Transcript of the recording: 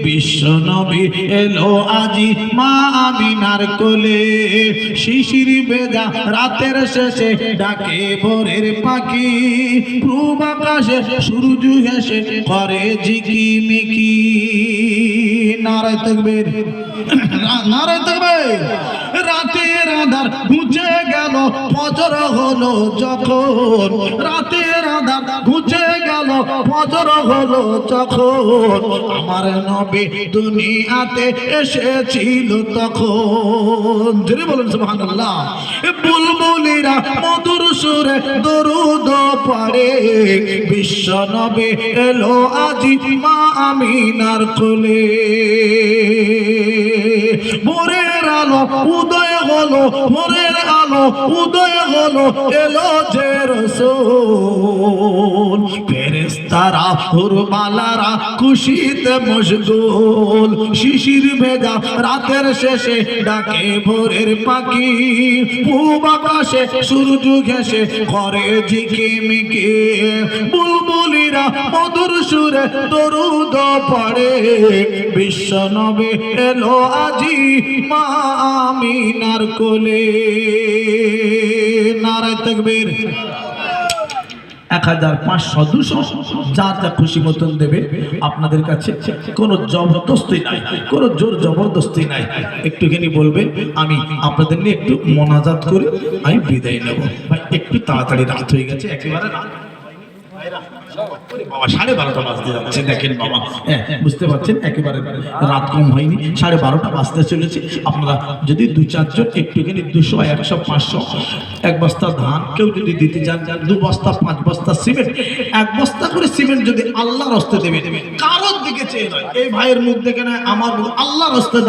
বিশ্ব নবী এলো আজি মা আমিনার কোলে, শিশির ভেজা রাতের শেষে ডাকে ভোরের পাখি, পূব আকাশে সূর্য হেসে করে ঝিকিমিকি। নারায়ে তাকবীর, নারায়ে তাকবীর। রাতের আঁধার ঘুচে গেল, ফজর হলো যখন, রাতের আঁধার ঘুচে গেল, ফজর হলো যখন, আমার নবী দুনিয়াতে এসেছিল তখন। জোরে বলুন সুবহানাল্লাহ। বুলবুলিরা মধুর সুরে দরুদ পড়ে, বিশ্ব নবী এলো আজি মা আমিনার কোলে। ভোরের আলো উদয় হলো, ভোরের আলো উদয় হলো, এলো যে রাসূল। ফেরেশতারা হুরমালারা খুশিতে মশগুল, শিশির ভেজা রাতের শেষে ডাকে ভোরের পাখি, পূব আকাশে সূর্য ঘেঁষে করে ঝিকিমিকি। বুলবুলিরা মধুর সুরে দরুদ পড়ে, বিশ্ব নবী এলো আজি মা আমিনার কোলে। নারায়ে তাকবীর। 1500-200 যার যা খুশি মতন দেবে। আপনাদের কাছে কোনো জবরদস্তি নাই, কোনো জোর জবরদস্তি নাই। একটুখানি বলবেন, আমি আপনাদের নিয়ে একটু মোনাজাত করে আমি বিদায় নেব। ভাই একটু তাড়াতাড়ি রাত হয়ে গেছে, একেবারে রাত বাবা 12:30 বাজতে যাচ্ছে। দেখেন বাবা, বুঝতে পারছেন একেবারে রাত কম হয়নি, 12:30 বাজতে চলেছে। আপনারা যদি 2-4 জন একটুখানি 200, 100, 500 এক বস্তা ধান কেউ যদি দিতে চান, 2 বস্তা 5 বস্তা সিমেন্ট, 1 বস্তা করে সিমেন্ট যদি আল্লাহর রাস্তায় দেবেন, কারোর দিকে চেয়ে নয়, এই ভাইয়ের মুখ দেখে নয়, আমার আল্লাহর রাস্তায়